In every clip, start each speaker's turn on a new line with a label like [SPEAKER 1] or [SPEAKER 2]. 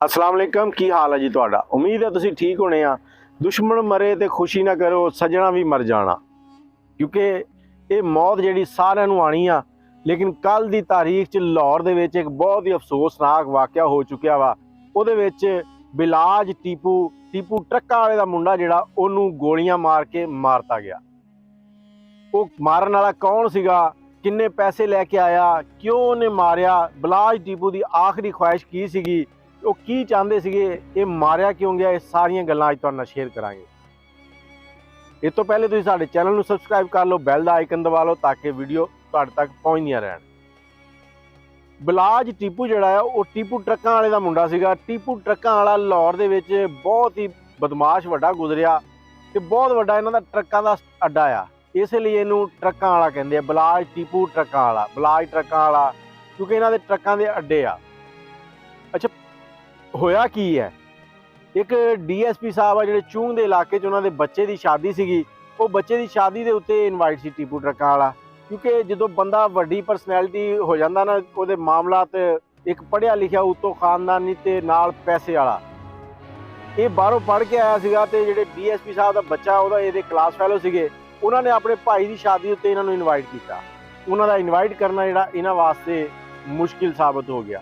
[SPEAKER 1] अस्सलाम वालेकुम की हाल है जी तुहाडा। उम्मीद है तुसीं ठीक होने आ। दुश्मन मरे तो खुशी ना करो, सजना भी मर जाना, क्योंकि ये मौत जिहड़ी सारिਆਂ ਨੂੰ आनी आ। लेकिन कल की तारीख च लाहौर दे विच एक बहुत ही अफसोसनाक वाक़या हो चुकिया वा। ਉਹਦੇ ਵਿੱਚ बिलाज टीपू ट्रक्कां वाले दा मुंडा जिहड़ा ਉਹਨੂੰ गोलियां मार के मारता गया। ਉਹ मारन वाला कौन सीगा, किन्ने पैसे लैके आया, क्यों उन्हें मारिया, बिलाज टीपू की आखिरी ख्वाहिश की सीगी, ਉਹ ਕੀ ਚਾਹੁੰਦੇ ਸੀਗੇ, ਇਹ ਮਾਰਿਆ ਕਿਉਂ ਗਿਆ, ਇਹ ਸਾਰੀਆਂ ਗੱਲਾਂ ਅੱਜ ਤੁਹਾਡੇ ਨਾਲ ਸ਼ੇਅਰ ਕਰਾਂਗੇ। ਇਸ ਤੋਂ ਪਹਿਲੇ ਤੁਸੀਂ ਸਾਡੇ ਚੈਨਲ ਨੂੰ ਸਬਸਕ੍ਰਾਈਬ ਕਰ ਲਓ, ਬੈਲ ਦਾ ਆਈਕਨ ਦਬਾ ਲਓ ਤਾਂ ਕਿ ਵੀਡੀਓ ਤੁਹਾਡੇ ਤੱਕ ਪਹੁੰਚਦੀਆਂ ਰਹਿਣ। ਬਿਲਾਜ ਟੀਪੂ ਜਿਹੜਾ ਆ ਉਹ ਟੀਪੂ ਟਰੱਕਾਂ ਵਾਲੇ ਦਾ ਮੁੰਡਾ ਸੀਗਾ। ਟੀਪੂ ਟਰੱਕਾਂ ਵਾਲਾ ਲਾਹੌਰ ਦੇ ਵਿੱਚ ਬਹੁਤ ਹੀ ਬਦਮਾਸ਼ ਵੱਡਾ ਗੁਜ਼ਰਿਆ ਤੇ ਬਹੁਤ ਵੱਡਾ ਇਹਨਾਂ ਦਾ ਟਰੱਕਾਂ ਦਾ ਅੱਡਾ ਆ, ਇਸ ਲਈ ਇਹਨੂੰ ਟਰੱਕਾਂ ਵਾਲਾ ਕਹਿੰਦੇ ਆ। ਬਿਲਾਜ ਟੀਪੂ ਟਰੱਕਾਂ ਵਾਲਾ, ਬਿਲਾਜ ਟਰੱਕਾਂ ਵਾਲਾ, ਕਿਉਂਕਿ ਇਹਨਾਂ ਦੇ ਟਰੱਕਾਂ ਦੇ ਅੱਡੇ ਆ। ਅੱਛਾ, ਹੋਇਆ ਕੀ ਹੈ, ਇੱਕ DSP ਸਾਹਿਬ ਆ ਜਿਹੜੇ ਚੂੰਗ ਦੇ ਇਲਾਕੇ 'ਚ, ਉਹਨਾਂ ਦੇ ਬੱਚੇ ਦੀ ਸ਼ਾਦੀ ਸੀਗੀ। ਉਹ ਬੱਚੇ ਦੀ ਸ਼ਾਦੀ ਦੇ ਉੱਤੇ ਇਨਵਾਈਟ ਸੀ ਟੀਪੂ ਟਰੱਕਾਂ ਵਾਲਾ, ਕਿਉਂਕਿ ਜਦੋਂ ਬੰਦਾ ਵੱਡੀ ਪਰਸਨੈਲਿਟੀ ਹੋ ਜਾਂਦਾ ਨਾ, ਉਹਦੇ ਮਾਮਲਾਤ, ਇੱਕ ਪੜ੍ਹਿਆ ਲਿਖਿਆ ਉੱਤੋਂ ਖਾਨਦਾਨੀ ਤੇ ਨਾਲ ਪੈਸੇ ਵਾਲਾ, ਇਹ ਬਾਹਰੋਂ ਪੜ੍ਹ ਕੇ ਆਇਆ ਸੀਗਾ। ਤੇ ਜਿਹੜੇ DSP ਸਾਹਿਬ ਦਾ ਬੱਚਾ, ਉਹਦਾ ਇਹਦੇ ਕਲਾਸ ਫੈਲੋ ਸੀਗੇ, ਉਹਨਾਂ ਨੇ ਆਪਣੇ ਭਾਈ ਦੀ ਸ਼ਾਦੀ ਉੱਤੇ ਇਹਨਾਂ ਨੂੰ ਇਨਵਾਈਟ ਕੀਤਾ। ਉਹਨਾਂ ਦਾ ਇਨਵਾਈਟ ਕਰਨਾ ਜਿਹੜਾ ਇਹਨਾਂ ਵਾਸਤੇ ਮੁਸ਼ਕਿਲ ਸਾਬਤ ਹੋ ਗਿਆ।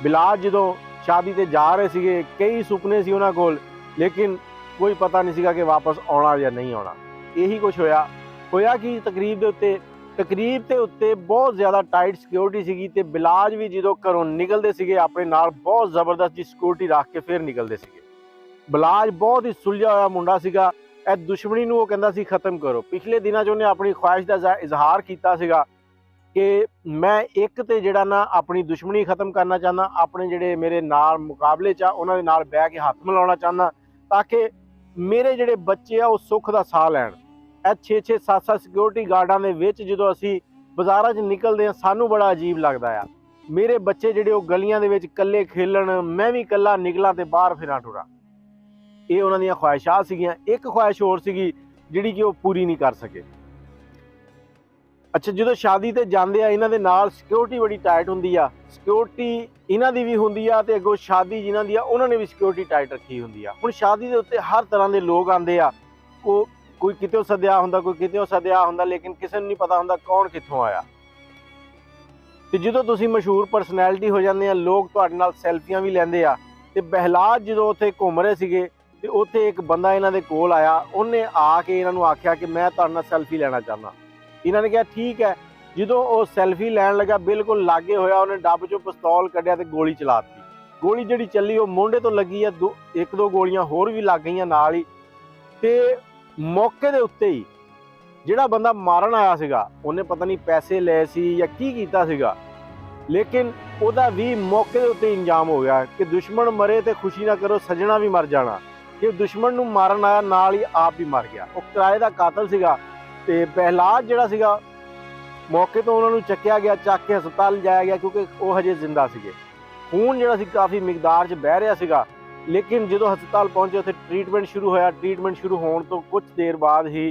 [SPEAKER 1] ਬਿਲਾਜ ਜਦੋਂ शादी ते जा रहे थे, कई सुपने सी उन्हां कोल, लेकिन कोई पता नहीं सीगा कि वापस आना या नहीं आना। यही कुछ होया कि तकरीब के उत्ते बहुत ज़्यादा टाइट सिक्योरिटी सीगी ते बिलाज भी जो घरों निकलते सीगे अपने नाल बहुत ज़बरदस्त जी सिक्योरिटी रख के फिर निकलते सीगे। बिलाज बहुत ही सुलझा होया मुंडा सीगा। इस दुश्मनी नूं वो कहंदा सी खत्म करो। पिछले दिनों 'च उन्हें अपनी ख्वाहिश का इजहार किया सीगा कि मैं एक तो जिहड़ा ना अपनी दुश्मनी खत्म करना चाहना, अपने जिहड़े मेरे नाल मुकाबले च उन्हां दे नाल बैठ के हत्थ मिलाउणा चाहना, ताकि मेरे जिहड़े बच्चे आ वो सुख दा साह लैण। ਇਹ 6-6 7-7 सिक्योरिटी गार्डां दे विच ਜਦੋਂ ਅਸੀਂ बाज़ारां 'ਚ निकलदे आ, सानू बड़ा अजीब लगदा आ। मेरे बच्चे जिहड़े ਉਹ गलियां दे विच कल्ले खेलण, मैं भी कल्ला निकला ते बाहर फिरां टुरां। ਇਹ ਉਹਨਾਂ ਦੀਆਂ ख्वाहिशात ਸੀਗੀਆਂ। ਇੱਕ ख्वाहिश ਹੋਰ ਸੀਗੀ ਜਿਹੜੀ ਕਿ ਉਹ पूरी नहीं कर सके। अच्छा, जो शादी ते जाते हैं, इन्हां दे नाल सिक्योरिटी बड़ी टाइट होंदी आ। सिक्योरिटी इन्हां दी भी होंदी आ ते अगों शादी जिन्हां दी आ उन्हां ने भी सिक्योरिटी टाइट रखी होंदी आ। हुण शादी दे उत्ते हर तरह के लोग आंदे आ, कोई कितों सद्या हुंदा, कोई कितों सद्या हुंदा, लेकिन किसी नूं नहीं पता हुंदा कौन कित्थों आया। ते जदों तुसीं मशहूर परसनैलिटी हो जांदे आ, लोग तुहाडे नाल सैल्फियां भी लैंदे आ। ते बहलाज जदों उत्थे घुम रहे सीगे ते उत्थे एक बंदा इन्हां दे कोल आया, उन्हें आके इन्हां नूं आख्या कि मैं तुहाडे नाल सैल्फी लैना चाहना। इन्होंने कहा ठीक है। जो वो सैल्फी लैन लगा, बिल्कुल लागे होया, उन्हें डब चो पिस्तौल कढ़िया ते गोली चलाती। गोली जिहड़ी चली वो मोंढे तो लगी है, एक दो गोलियां होर भी लग गई नाल ही। ते मौके दे उत्ते ही जिहड़ा बंदा मारन आया सीगा, उन्हें पता नहीं पैसे ले सी या की कीता सीगा, लेकिन उहदा भी मौके दे उत्ते इंजाम हो गया कि दुश्मन मरे तो खुशी ना करो, सजना भी मर जाना। कि दुश्मन नूं मारन आया, नाल ही आप भी मर गया। वो किराए दा कातल सीगा। ते बहलाज जिहड़ा सीगा, मौके तो उन्होंने चक्या गया, चक के हस्पताल जाया गया, क्योंकि वो हजे जिंदा सीगे। खून जिहड़ा सी काफ़ी मिकदार च बह रहा सीगा। लेकिन जो हस्पताल पहुंचे उत्थे ट्रीटमेंट शुरू होया। ट्रीटमेंट शुरू होने तो कुछ देर बाद ही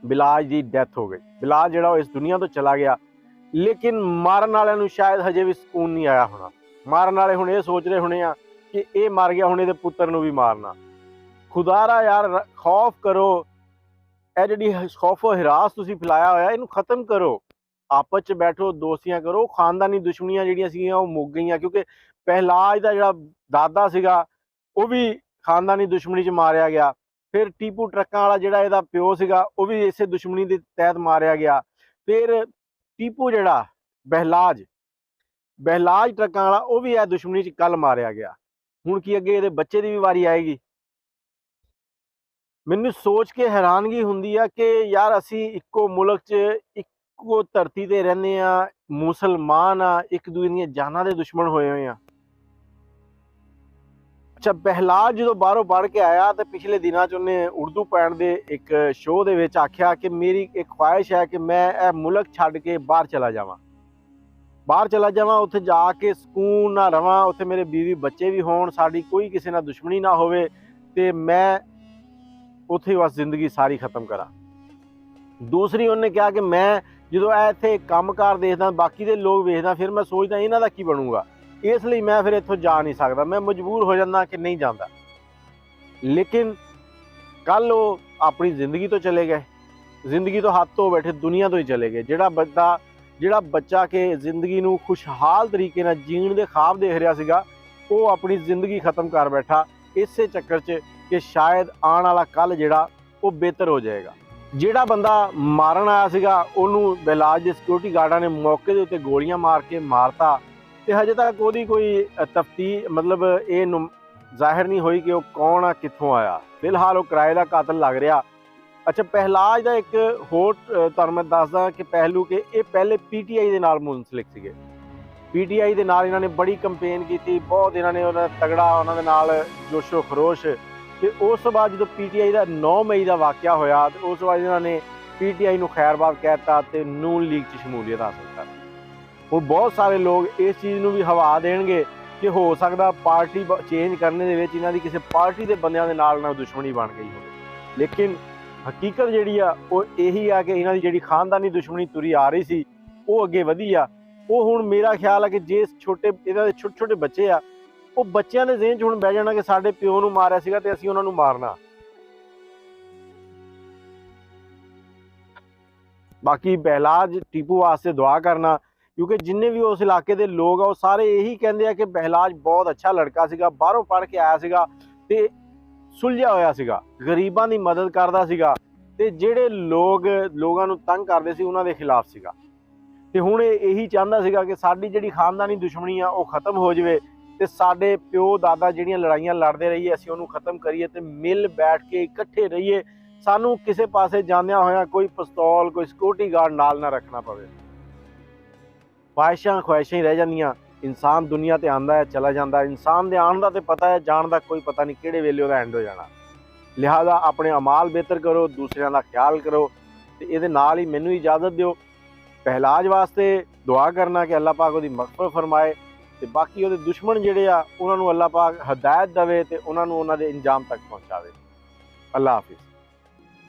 [SPEAKER 1] बिलाज की डेथ हो गई। बिलाज जिहड़ा इस दुनिया तो चला गया, लेकिन मारन वालिਆਂ ਨੂੰ शायद हजे भी सुकून नहीं आया होना। मारन वाले हुण ये सोच रहे होने आ कि ये मर गया, हुण इहदे पुत्तर नूं भी मारना। खुदारा यार, खौफ करो। ਇਹ ਜਿਹੜੀ ਖੌਫੋ ਹਿਰਾਸ ਤੁਸੀਂ ਫੈਲਾਇਆ ਹੋਇਆ, ਇਹਨੂੰ ਖਤਮ ਕਰੋ। ਆਪਸ 'ਚ ਬੈਠੋ, ਦੋਸਤੀਆਂ ਕਰੋ। ਖਾਨਦਾਨੀ ਦੁਸ਼ਮਣੀਆਂ ਜਿਹੜੀਆਂ ਸੀਗੀਆਂ ਉਹ ਮੁੱਕ ਗਈਆਂ, ਕਿਉਂਕਿ ਬਹਿਲਾਜ ਦਾ ਜਿਹੜਾ ਦਾਦਾ ਸੀਗਾ ਉਹ ਵੀ ਖਾਨਦਾਨੀ ਦੁਸ਼ਮਣੀ 'ਚ ਮਾਰਿਆ ਗਿਆ। ਫਿਰ ਟੀਪੂ ਟਰੱਕਾਂ ਵਾਲਾ ਜਿਹੜਾ ਇਹਦਾ ਪਿਓ ਸੀਗਾ ਉਹ ਵੀ ਇਸੇ ਦੁਸ਼ਮਣੀ ਦੇ ਤਹਿਤ ਮਾਰਿਆ ਗਿਆ। ਫਿਰ ਟੀਪੂ ਜਿਹੜਾ ਬਹਿਲਾਜ ਟਰੱਕਾਂ ਵਾਲਾ ਉਹ ਵੀ ਇਹ ਦੁਸ਼ਮਣੀ 'ਚ ਕੱਲ ਮਾਰਿਆ ਗਿਆ। ਹੁਣ ਕੀ ਅੱਗੇ ਇਹਦੇ ਬੱਚੇ ਦੀ ਵੀ ਵਾਰੀ ਆਏਗੀ? ਮੈਨੂੰ सोच के हैरानगी ਹੁੰਦੀ ਆ कि यार ਅਸੀਂ ਇੱਕੋ ਮੁਲਕ 'ਚ ਇੱਕੋ ਧਰਤੀ ਤੇ ਰਹਿੰਦੇ ਆ, ਮੁਸਲਮਾਨ ਆ, ਇੱਕ ਦੂਜੇ ਦੀਆਂ ਜਾਨਾਂ ਦੇ ਦੁਸ਼ਮਣ ਹੋਏ ਹੋਏ ਆ। ਅੱਛਾ, ਬਹਿਲਾਜ ਜਦੋਂ ਬਾਹਰੋਂ ਪੜ੍ਹ ਕੇ ਆਇਆ ਤੇ ਪਿਛਲੇ ਦਿਨਾਂ 'ਚ ਉਹਨੇ ਉਰਦੂ ਪੈਣ ਦੇ ਇੱਕ ਸ਼ੋਅ ਦੇ ਵਿੱਚ ਆਖਿਆ ਕਿ ਮੇਰੀ ਇੱਕ ख्वाहिश ਹੈ ਕਿ ਮੈਂ ਇਹ ਮੁਲਕ ਛੱਡ ਕੇ ਬਾਹਰ ਚਲਾ ਜਾਵਾਂ, ਉੱਥੇ ਜਾ ਕੇ ਸਕੂਨ ਨਾਲ ਰਵਾਂ, ਉੱਥੇ ਮੇਰੇ बीवी ਬੱਚੇ ਵੀ ਹੋਣ, ਸਾਡੀ ਕੋਈ ਕਿਸੇ ਨਾਲ ਦੁਸ਼ਮਣੀ ਨਾ ਹੋਵੇ ਤੇ ਮੈਂ ਉੱਥੇ बस जिंदगी सारी खत्म करा। दूसरी उन्हें कहा कि मैं जो इत्थे काम कार देखदा, बाकी दे लोग वेखदा, फिर मैं सोचदा इन्हां दा की बनूगा। इस लिए मैं फिर इत्थों जा नहीं सकता, मैं मजबूर हो जाता कि नहीं जाता। लेकिन कल वो अपनी जिंदगी तो चले गए, जिंदगी तो हाथ तो बैठे, दुनिया तो ही चले गए। ਜਿਹੜਾ ਬੱਚਾ कि जिंदगी ਨੂੰ खुशहाल तरीके ਨਾਲ जीण ਦੇ ਖਾਬ देख रहा ਸੀਗਾ, ਉਹ ਆਪਣੀ ਜ਼ਿੰਦਗੀ ਖਤਮ ਕਰ ਬੈਠਾ ਇਸੇ ਚੱਕਰ 'ਚ ਕਿ ਸ਼ਾਇਦ ਆਉਣ ਵਾਲਾ ਕੱਲ ਜਿਹੜਾ ਉਹ ਬਿਹਤਰ ਹੋ ਜਾਏਗਾ। ਜਿਹੜਾ ਬੰਦਾ ਮਾਰਨ ਆਇਆ ਸੀਗਾ ਉਹਨੂੰ ਬਹਿਲਾਜ ਦੇ ਸਿਕਿਉਰਿਟੀ ਗਾਰਡਾਂ ਨੇ ਮੌਕੇ ਦੇ ਉੱਤੇ ਗੋਲੀਆਂ ਮਾਰ ਕੇ ਮਾਰਤਾ ਤੇ ਹਜੇ ਤੱਕ ਉਹਦੀ ਕੋਈ ਤਫਤੀਸ਼ ਮਤਲਬ ਇਹ ਜ਼ਾਹਿਰ ਨਹੀਂ ਹੋਈ ਕਿ ਉਹ ਕੌਣ ਆ, ਕਿੱਥੋਂ ਆਇਆ। ਫਿਲਹਾਲ ਉਹ ਕਿਰਾਏ ਦਾ ਕਾਤਲ ਲੱਗ ਰਿਹਾ। ਅੱਛਾ, ਪਹਿਲਾਜ ਦਾ ਇੱਕ ਹੋਰ ਤੁਹਾਨੂੰ ਮੈਂ ਦੱਸਦਾ ਕਿ ਪਹਿਲੂ ਕਿ ਇਹ ਪਹਿਲੇ ਪੀਟੀਆਈ ਦੇ ਨਾਲ ਮੁੰਸਲਿਕ ਸੀਗੇ। ਪੀਟੀਆਈ ਦੇ ਨਾਲ ਇਹਨਾਂ ਨੇ ਬੜੀ ਕੰਪੇਨ ਕੀਤੀ, ਬਹੁਤ ਇਹਨਾਂ ਨੇ ਉਹਨਾਂ ਤਗੜਾ ਉਹਨਾਂ ਦੇ ਨਾਲ ਜੋਸ਼ੋ ਖਰੋਸ਼। ਤੇ ਉਸ ਤੋਂ ਬਾਅਦ ਜਦੋਂ ਪੀਟੀਆਈ ਦਾ 9 ਮਈ ਦਾ ਵਾਕਿਆ ਹੋਇਆ ਤੇ ਉਸ ਤੋਂ ਬਾਅਦ ਇਹਨਾਂ ਨੇ ਪੀਟੀਆਈ ਨੂੰ ਖੈਰਬਾਦ ਕਹਿ ਦਿੱਤਾ ਤੇ ਨੂਨ ਲੀਗ 'ਚ ਸ਼ਮੂਲੀਅਤ ਹਾਸਲ ਕਰ। ਹੁਣ ਬਹੁਤ ਸਾਰੇ ਲੋਕ ਇਸ ਚੀਜ਼ ਨੂੰ ਵੀ ਹਵਾ ਦੇਣਗੇ ਕਿ ਹੋ ਸਕਦਾ ਪਾਰਟੀ ਚੇਂਜ ਕਰਨੇ ਦੇ ਵਿੱਚ ਇਹਨਾਂ ਦੀ ਕਿਸੇ ਪਾਰਟੀ ਦੇ ਬੰਦਿਆਂ ਦੇ ਨਾਲ ਨਾ ਦੁਸ਼ਮਣੀ ਬਣ ਗਈ ਹੋਵੇ। ਲੇਕਿਨ ਹਕੀਕਤ ਜਿਹੜੀ ਆ ਉਹ ਇਹੀ ਆ ਕਿ ਇਹਨਾਂ ਦੀ ਜਿਹੜੀ ਖਾਨਦਾਨੀ ਦੁਸ਼ਮਣੀ ਤੁਰੀ ਆ ਰਹੀ ਸੀ ਉਹ ਅੱਗੇ ਵਧੀ ਆ। ਉਹ ਹੁਣ ਮੇਰਾ ਖਿਆਲ ਆ ਕਿ ਜੇ ਇਹਨਾਂ ਦੇ ਛੋਟੇ ਛੋਟੇ ਬੱਚੇ ਆ, ਉਹ ਬੱਚਿਆਂ ਦੇ ਜ਼ਿਹਨ 'ਚ ਹੁਣ ਬਹਿ ਜਾਣਾ ਕਿ ਸਾਡੇ ਪਿਓ ਨੂੰ ਮਾਰਿਆ ਸੀਗਾ ਤੇ ਅਸੀਂ ਉਹਨਾਂ ਨੂੰ ਮਾਰਨਾ। ਬਾਕੀ ਬਹਿਲਾਜ ਟੀਪੂ ਵਾਸਤੇ ਦੁਆ ਕਰਨਾ, ਕਿਉਂਕਿ ਜਿੰਨੇ ਵੀ ਉਸ ਇਲਾਕੇ ਦੇ ਲੋਕ ਆ ਉਹ ਸਾਰੇ ਇਹੀ ਕਹਿੰਦੇ ਆ ਕਿ ਬਹਿਲਾਜ ਬਹੁਤ ਅੱਛਾ ਲੜਕਾ ਸੀਗਾ, ਬਾਹਰੋਂ ਪੜ੍ਹ ਕੇ ਆਇਆ ਸੀਗਾ ਤੇ ਸੁਲਝਿਆ ਹੋਇਆ ਸੀਗਾ, ਗਰੀਬਾਂ ਦੀ ਮਦਦ ਕਰਦਾ ਸੀਗਾ ਤੇ ਜਿਹੜੇ ਲੋਕਾਂ ਨੂੰ ਤੰਗ ਕਰਦੇ ਸੀ ਉਹਨਾਂ ਦੇ ਖਿਲਾਫ ਸੀਗਾ। ਤੇ ਹੁਣ ਇਹੀ ਚਾਹੁੰਦਾ ਸੀਗਾ ਕਿ ਸਾਡੀ ਜਿਹੜੀ ਖਾਨਦਾਨੀ ਦੁਸ਼ਮਣੀ ਆ ਉਹ ਖਤਮ ਹੋ ਜਾਵੇ ਤੇ ਸਾਡੇ ਪਿਓ ਦਾਦਾ ਜਿਹੜੀਆਂ ਲੜਾਈਆਂ ਲੜਦੇ ਰਹੀਏ ਅਸੀਂ ਉਹਨੂੰ ਖਤਮ ਕਰੀਏ ਤੇ ਮਿਲ ਬੈਠ ਕੇ ਇਕੱਠੇ ਰਹੀਏ। ਸਾਨੂੰ ਕਿਸੇ ਪਾਸੇ ਜਾਂਦਿਆਂ ਹੋਇਆਂ ਕੋਈ ਪਿਸਤੌਲ, ਕੋਈ ਸਿਕਿਉਰਿਟੀ ਗਾਰਡ ਨਾਲ ਨਾ ਰੱਖਣਾ ਪਵੇ। ਖਵਾਇਸ਼ਾਂ ਹੀ ਰਹਿ ਜਾਂਦੀਆਂ। ਇਨਸਾਨ ਦੁਨੀਆ ਤੇ ਆਉਂਦਾ ਹੈ, ਚਲਾ ਜਾਂਦਾ। ਇਨਸਾਨ ਦੇ ਆਉਣ ਦਾ ਤੇ ਪਤਾ ਹੈ, ਜਾਣ ਦਾ ਕੋਈ ਪਤਾ ਨਹੀਂ ਕਿਹੜੇ ਵੇਲੇ ਉਹਦਾ ਐਂਡ ਹੋ ਜਾਣਾ। ਲਿਹਾਜ਼ਾ ਆਪਣੇ ਅਮਾਲ ਬਿਹਤਰ ਕਰੋ, ਦੂਸਰਿਆਂ ਦਾ ਖਿਆਲ ਕਰੋ ਤੇ ਇਹਦੇ ਨਾਲ ਹੀ ਮੈਨੂੰ ਇਜਾਜ਼ਤ ਦਿਓ ਪਹਿਲਾਜ ਵਾਸਤੇ ਦੁਆ ਕਰਨਾ ਕਿ ਅੱਲਾਹ ਪਾਕ ਉਹਦੀ ਮਗਫਰਤ ਫਰਮਾਏ ਤੇ ਬਾਕੀ ਉਹਦੇ ਦੁਸ਼ਮਣ ਜਿਹੜੇ ਆ ਉਹਨਾਂ ਨੂੰ ਅੱਲਾਹ ਪਾਕ ਹਦਾਇਤ ਦੇਵੇ ਤੇ ਉਹਨਾਂ ਨੂੰ ਉਹਨਾਂ ਦੇ ਇੰਜਾਮ ਤੱਕ ਪਹੁੰਚਾਵੇ। ਅੱਲਾਹ ਹਾਫਿਜ਼।